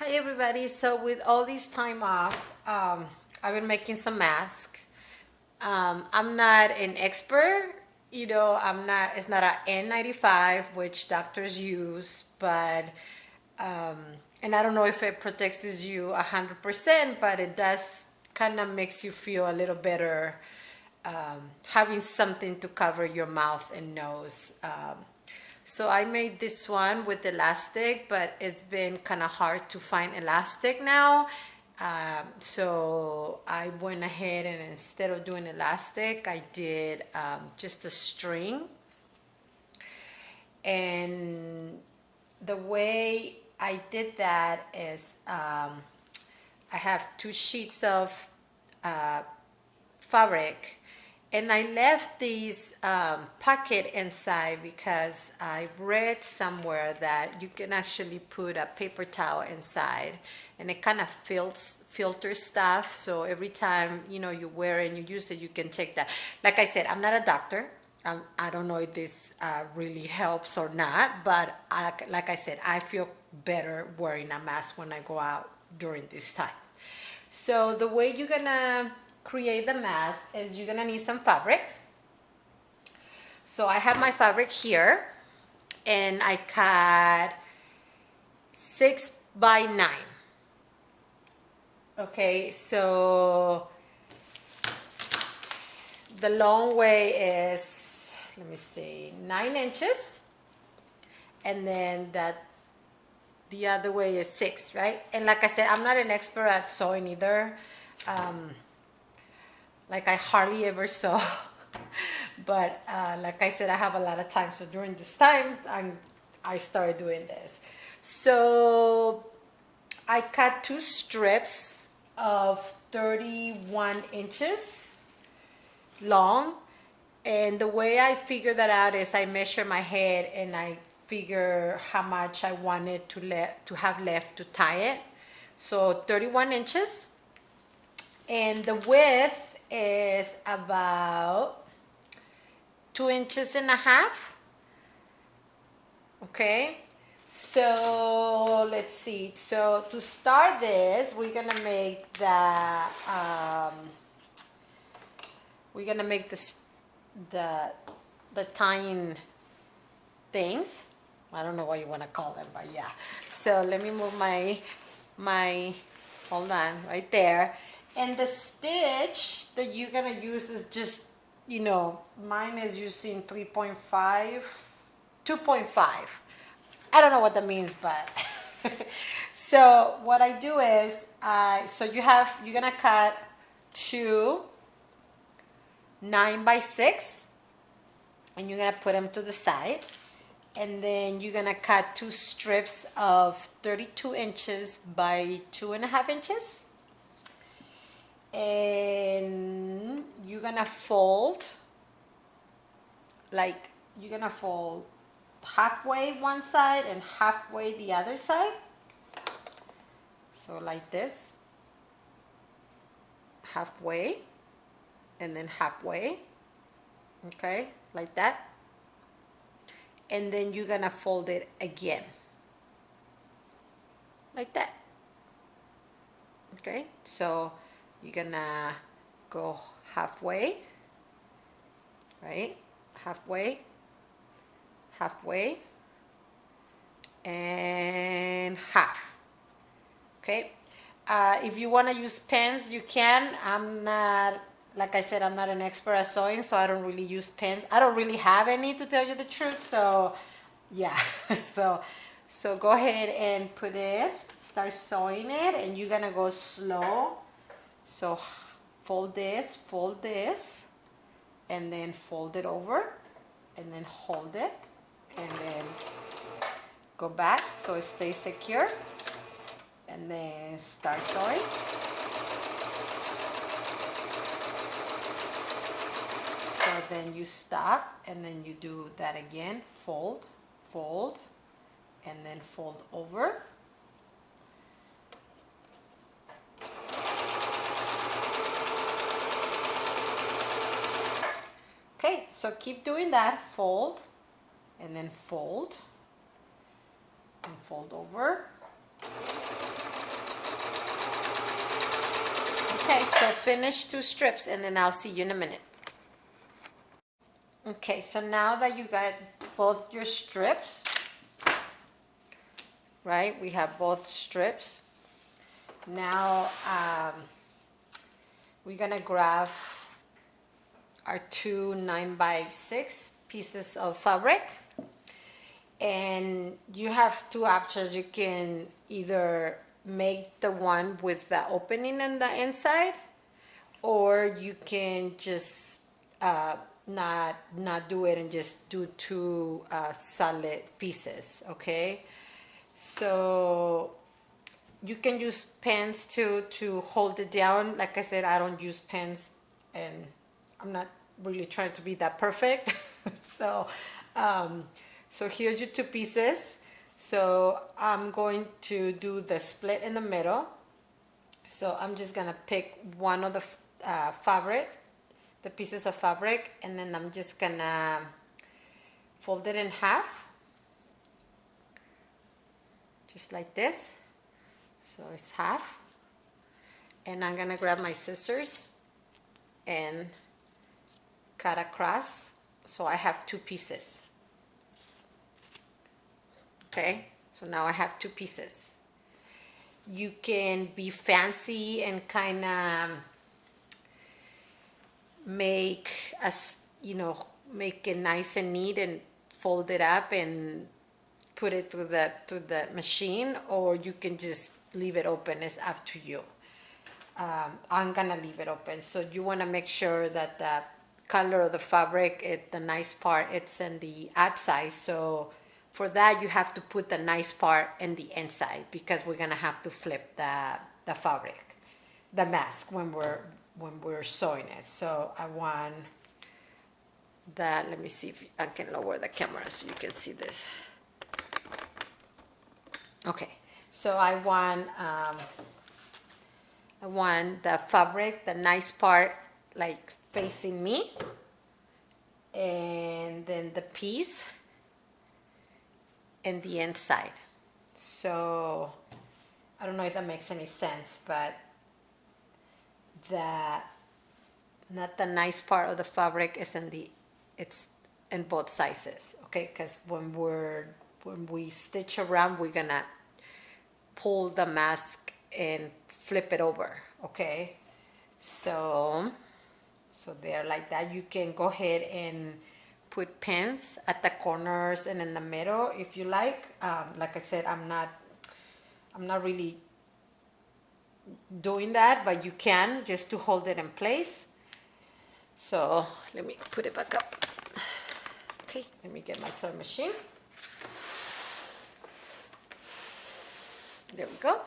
Hi everybody. So with all this time off, I've been making some masks. I'm not an expert, I'm not. It's not a N95 which doctors use, but um, and I don't know if it protects you 100%, but it does kind of makes you feel a little better having something to cover your mouth and nose. So I made this one with elastic, but it's been kind of hard to find elastic now. So I went ahead and instead of doing elastic, I did just a string. And the way I did that is I have 2 sheets of fabric, and I left these pocket inside because I read somewhere that you can actually put a paper towel inside, and it kind of filters stuff. So every time you wear it and you use it, you can take that. Like I said, I'm not a doctor. I don't know if this really helps or not, but like I said, I feel better wearing a mask when I go out during this time. So the way you're gonna create the mask is you're gonna need some fabric. So I have my fabric here, and I cut 6 by 9. Okay, so the long way is, let me see, 9 inches, and then the other way is 6, right? And like I said, I'm not an expert at sewing either. Like I hardly ever sew, but like I said, I have a lot of time. So during this time, I started doing this. So I cut 2 strips of 31 inches long. And the way I figure that out is I measure my head and I figure how much I wanted to have left to tie it. So 31 inches. And the width is about 2.5 inches. Okay, so let's see. So to start this, we're gonna make the tying things. I don't know what you want to call them, but yeah. So let me move my hold on, right there. And the stitch that you're gonna use is just, mine is using 3.5, 2.5. I don't know what that means, but so what I do is, so you're gonna cut 2 9 by 6, and you're gonna put them to the side, and then you're gonna cut 2 strips of 32 inches by 2.5 inches, and you're gonna fold halfway one side and halfway the other side. So like this, halfway and then halfway, okay, like that. And then you're gonna fold it again like that. Okay, so you're gonna go halfway, right? Halfway, halfway, and half. Okay, if you want to use pens, you can. I'm not, like I said, I'm not an expert at sewing, so I don't really use pens. I don't really have any, to tell you the truth. So yeah, so go ahead and start sewing it, and you're gonna go slow. So fold this, and then fold it over, and then hold it, and then go back so it stays secure, and then start sewing. So then you stop, and then you do that again, fold, and then fold over. Okay, so keep doing that, fold, and then fold, and fold over. Okay, so finish 2 strips and then I'll see you in a minute. Okay, so now that you got both your strips, right? We have both strips. Now we're gonna grab our 2 9x6 pieces of fabric. And you have 2 options. You can either make the one with the opening in the inside, or you can just not do it and just do 2 solid pieces. Okay, so you can use pens to hold it down. Like I said, I don't use pens, and I'm not really trying to be that perfect. so so here's your 2 pieces. So I'm going to do the split in the middle. So I'm just gonna pick one of the fabric, the pieces of fabric, and then I'm just gonna fold it in half, just like this. So it's half. And I'm gonna grab my scissors and cut across. So I have 2 pieces. Okay, so now I have 2 pieces. You can be fancy and kind of make make it nice and neat and fold it up and put it through the machine, or you can just leave it open. It's up to you. I'm gonna leave it open. So you want to make sure that the color of the fabric, the nice part, it's in the outside. So for that, you have to put the nice part in the inside, because we're gonna have to flip the fabric, the mask, when we're sewing it. So I want that. Let me see if I can lower the camera so you can see this. Okay, so I want the fabric, the nice part, like facing me, and then the piece in the inside. So I don't know if that makes any sense, but not the nice part of the fabric is it's in both sizes. Okay, because when we stitch around, we're gonna pull the mask and flip it over. Okay, so there, like that. You can go ahead and put pins at the corners and in the middle if you like. Like I said, I'm not really doing that, but you can, just to hold it in place. So let me put it back up. Okay, let me get my sewing machine. There we go.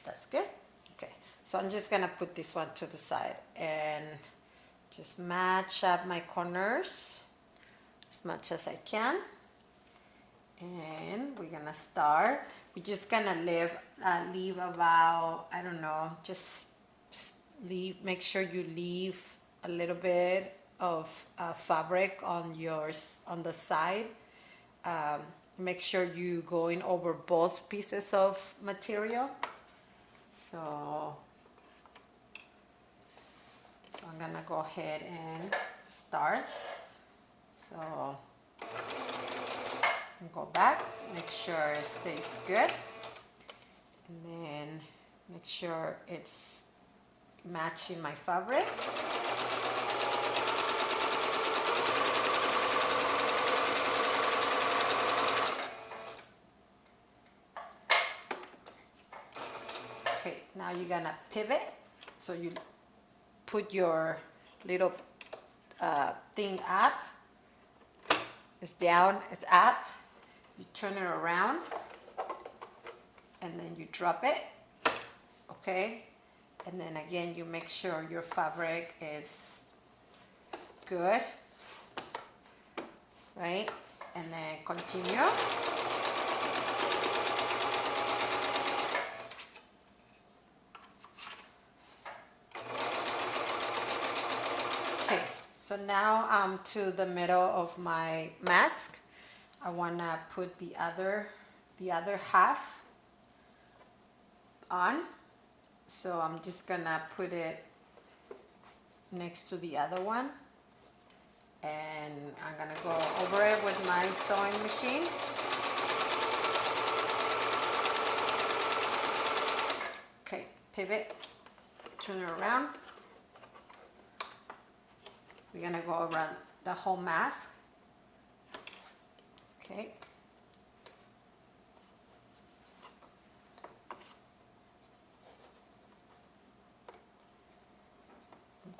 That's good. Okay, so I'm just gonna put this one to the side and just match up my corners as much as I can. And we're gonna start. We're just gonna leave about, I don't know, just leave. Make sure you leave a little bit of fabric on the side. Make sure you going over both pieces of material. So I'm gonna go ahead and start. So go back, make sure it stays good, and then make sure it's matching my fabric. Okay, now you're gonna pivot. So you put your little thing up. It's down, it's up. You turn it around, and then you drop it. Okay, and then again you make sure your fabric is good, right? And then continue. Okay, so now I'm to the middle of my mask. I wanna put the other half on. So I'm just gonna put it next to the other one, and I'm gonna go over it with my sewing machine. Okay, pivot, turn it around. We're gonna go around the whole mask. Okay.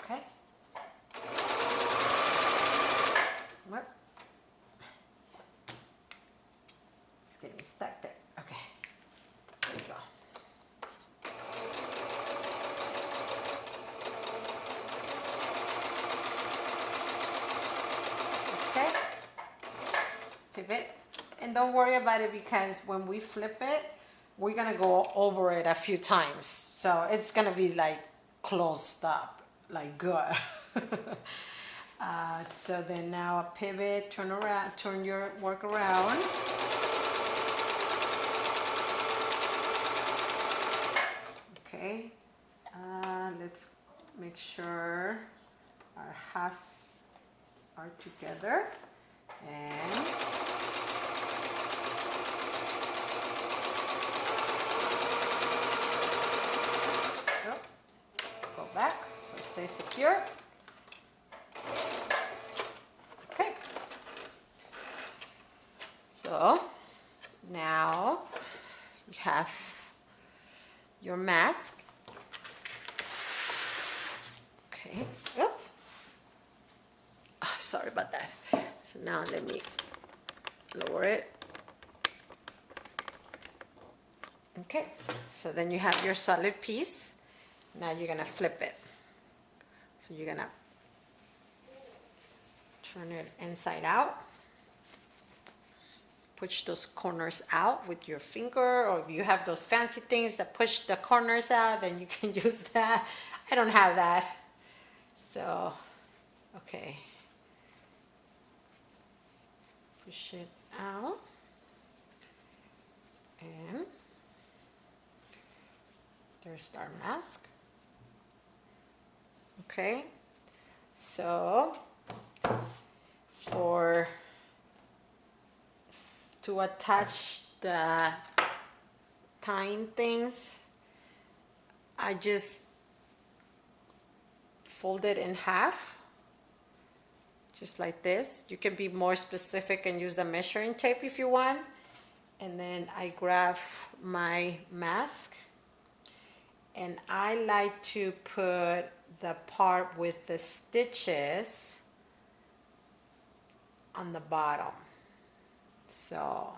Okay. What? It's getting stuck there. Okay. There we go. Okay. Pivot. And don't worry about it, because when we flip it, we're gonna go over it a few times. So it's gonna be like closed up, like good. So then now pivot, turn around, turn your work around. Okay, let's make sure our halves are together, and go back so stay secure. Okay, so now you have your mask. Okay. Oh, sorry about that. So now let me lower it. Okay, so then you have your solid piece. Now you're gonna flip it. So you're gonna turn it inside out. Push those corners out with your finger, or if you have those fancy things that push the corners out, then you can use that. I don't have that. So, okay. Push it out. And there's our mask. Okay. So, to attach the tying things, I just fold it in half, just like this. You can be more specific and use the measuring tape if you want. And then I grab my mask, and I like to put the part with the stitches on the bottom. So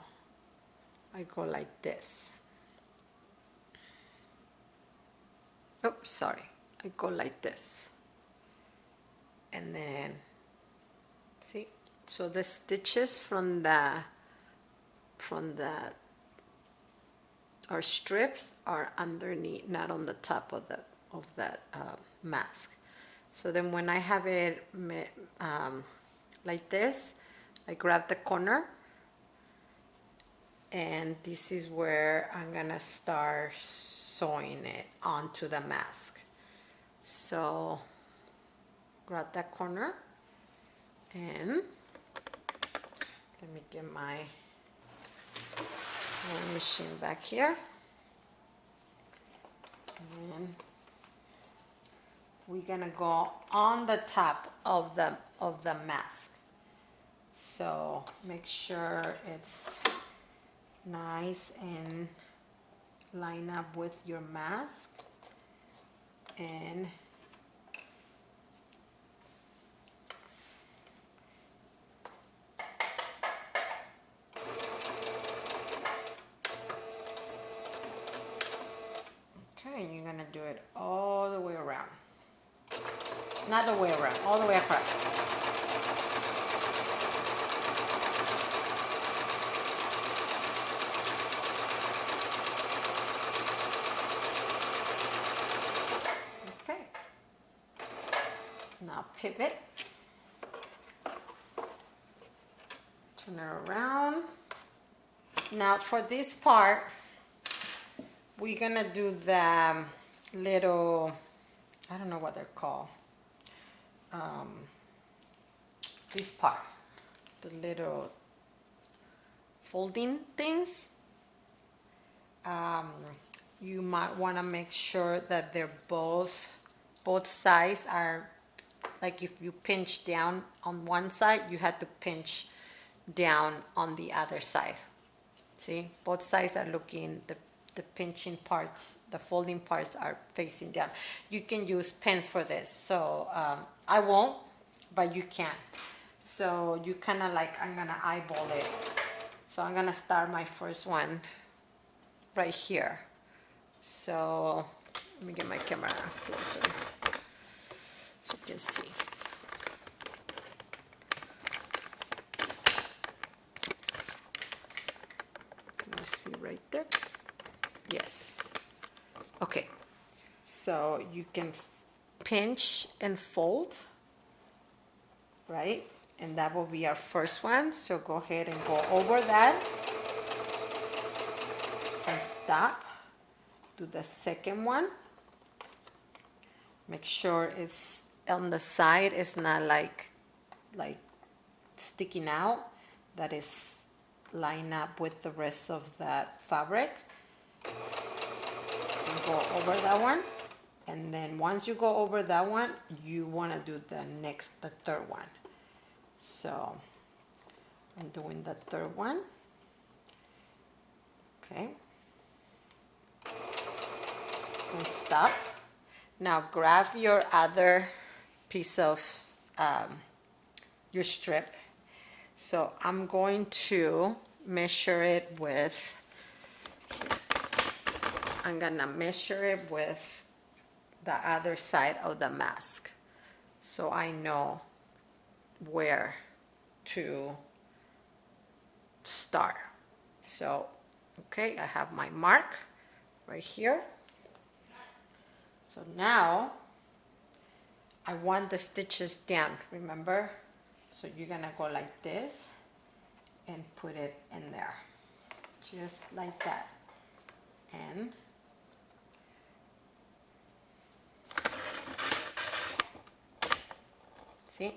I go like this. Oops, sorry. I go like this. And then, see? So the stitches from our strips are underneath, not on the top of that mask. So then when I have it like this, I grab the corner, and this is where I'm gonna start sewing it onto the mask. So grab that corner, and let me get my sewing machine back here, and we're gonna go on the top of the mask. So make sure it's nice and line up with your mask, and okay, you're gonna do it all the way around. Not the way around, all the way across. Okay. Now pivot. Turn it around. Now for this part, we're gonna do the little, I don't know what they're called, this part, the little folding things. You might want to make sure that they're both sides are, like if you pinch down on one side, you have to pinch down on the other side. See, both sides are looking, the pinching parts, the folding parts are facing down. You can use pens for this. So I won't, but you can. So you kind of like, I'm gonna eyeball it. So I'm gonna start my first one right here. So let me get my camera closer so you can see. Can you see right there? Yes. Okay. So you can pinch and fold, right? And that will be our first one. So go ahead and go over that and stop. Do the second one. Make sure it's on the side, it's not like sticking out, that is line up with the rest of that fabric. And go over that one. And then once you go over that one, you want to do the third one. So I'm doing the third one. Okay. And stop. Now grab your other piece of your strip. So I'm going to measure it with, I'm gonna measure it with the other side of the mask, so I know where to start. So, okay, I have my mark right here. So now I want the stitches down, remember? So you're gonna go like this and put it in there, just like that. And see?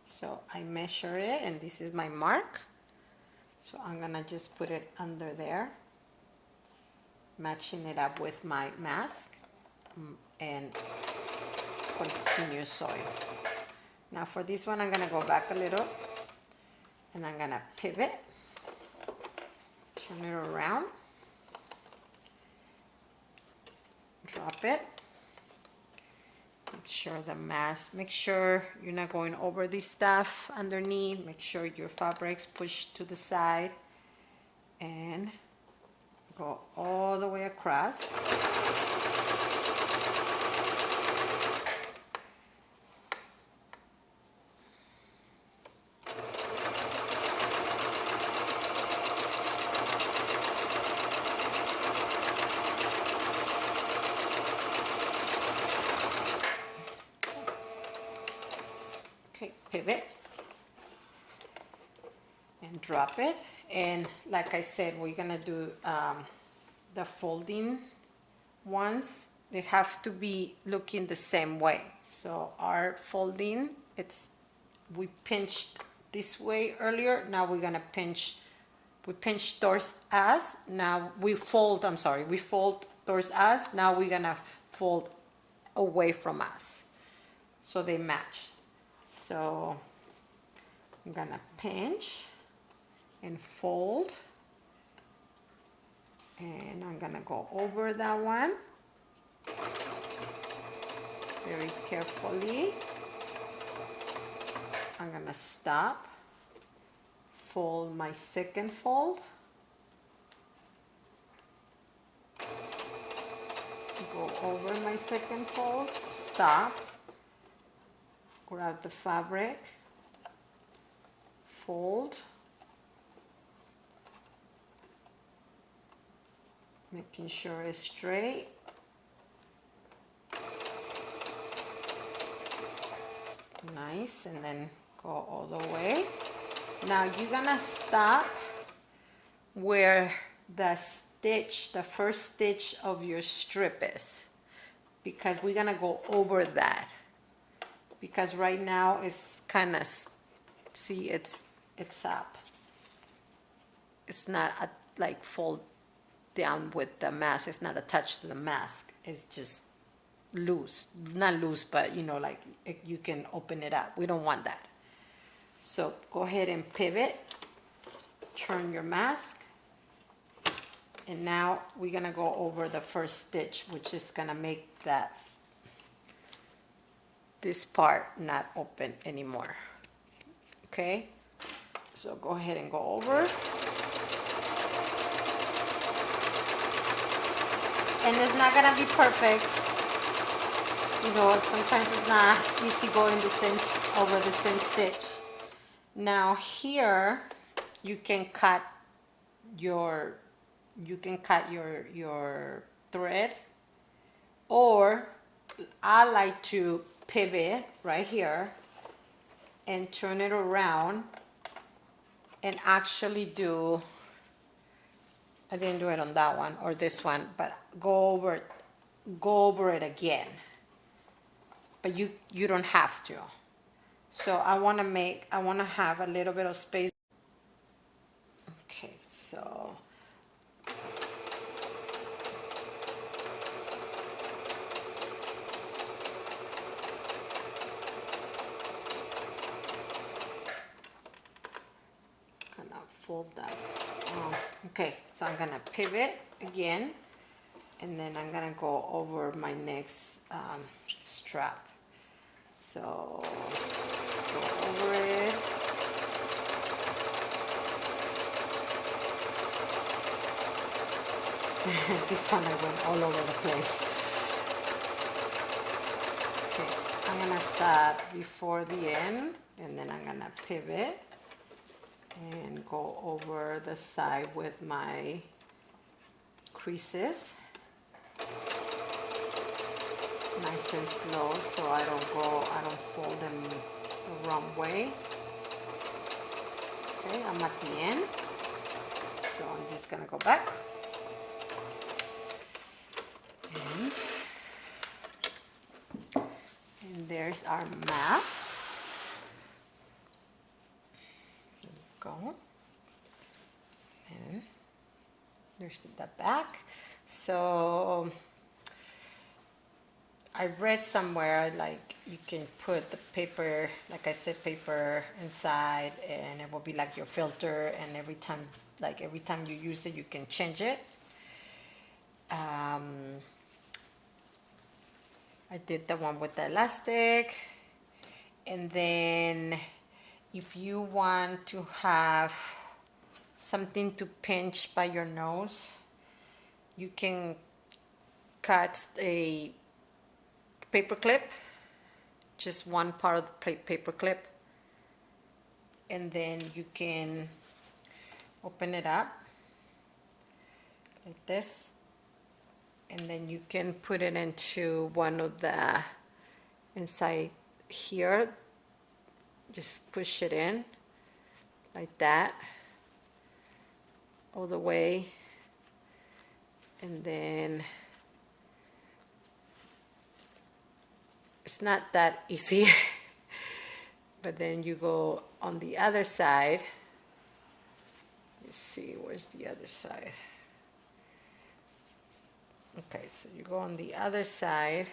So I measure it, and this is my mark. So I'm gonna just put it under there, matching it up with my mask, and continue sewing. Now for this one, I'm gonna go back a little, and I'm gonna pivot, turn it around, drop it. Make sure the mask, make sure you're not going over this stuff underneath. Make sure your fabric's pushed to the side, and go all the way across. Okay, pivot and drop it. And like I said, we're gonna do the folding ones. They have to be looking the same way. So our folding, we pinched this way earlier. Now we're gonna pinch. We pinch towards us. Now we fold. I'm sorry. We fold towards us. Now we're gonna fold away from us, so they match. So I'm gonna pinch and fold, and I'm gonna go over that one very carefully. I'm gonna stop, fold my second fold, go over my second fold, stop, grab the fabric, fold, making sure it's straight, nice, and then go all the way. Now you're gonna stop where the stitch, the first stitch of your strip is. because we're gonna go over that, because right now it's kind of, see, it's up. It's not like fold down with the mask. It's not attached to the mask. It's just loose, not loose, but you know, like you can open it up. We don't want that. So go ahead and pivot, turn your mask, and now we're gonna go over the first stitch, which is gonna make this part not open anymore. Okay, so go ahead and go over. And it's not gonna be perfect. You know, sometimes it's not easy going over the same stitch. Now here, you can cut your thread, or I like to pivot right here and turn it around and actually do, I didn't do it on that one or this one, but go over it again. But you don't have to. So I want to have a little bit of space. Okay, so gonna fold that. Okay, so I'm gonna pivot again, and then I'm gonna go over my next strap. So let's go over it. This one I went all over the place. Okay, I'm gonna start before the end, and then I'm gonna pivot and go over the side with my creases. Nice and slow, so I don't fold them the wrong way. Okay, I'm at the end, so I'm just gonna go back. And there's our mask. Here we go. And there's the back. So I read somewhere like you can put the paper, like I said, paper inside, and it will be like your filter, and every time you use it, you can change it. I did the one with the elastic, and then if you want to have something to pinch by your nose, you can cut a paper clip, just one part of the paper clip, and then you can open it up like this, and then you can put it into one of the inside here. Just push it in like that all the way, and then it's not that easy. But then you go on the other side. Let's see, where's the other side? Okay, so you go on the other side,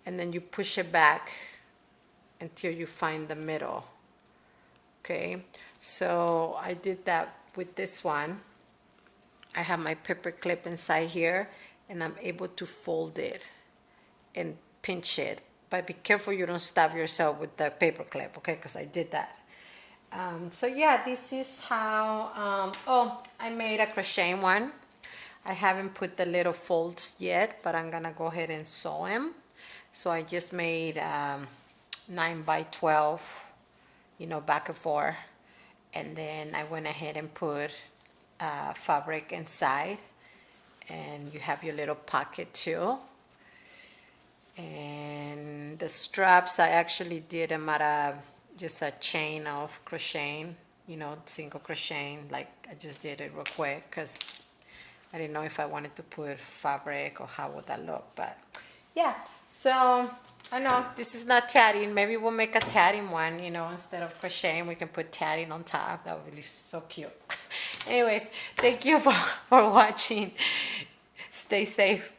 and then you push it back until you find the middle. Okay, so I did that with this one. I have my paper clip inside here, and I'm able to fold it and pinch it. But be careful you don't stab yourself with the paper clip, okay? Because I did that. So yeah, this is how, oh, I made a crochet one. I haven't put the little folds yet, but I'm gonna go ahead and sew them. So I just made 9 by 12, you know, back and forth. And then I went ahead and put fabric inside. And you have your little pocket too. And the straps, I actually did them at just a chain of crocheting, you know, single crocheting. Like I just did it real quick because I didn't know if I wanted to put fabric or how would that look. But yeah, so I know this is not tatting. Maybe we'll make a tatting one, instead of crocheting, we can put tatting on top. That would be so cute. Anyways, thank you for watching. Stay safe.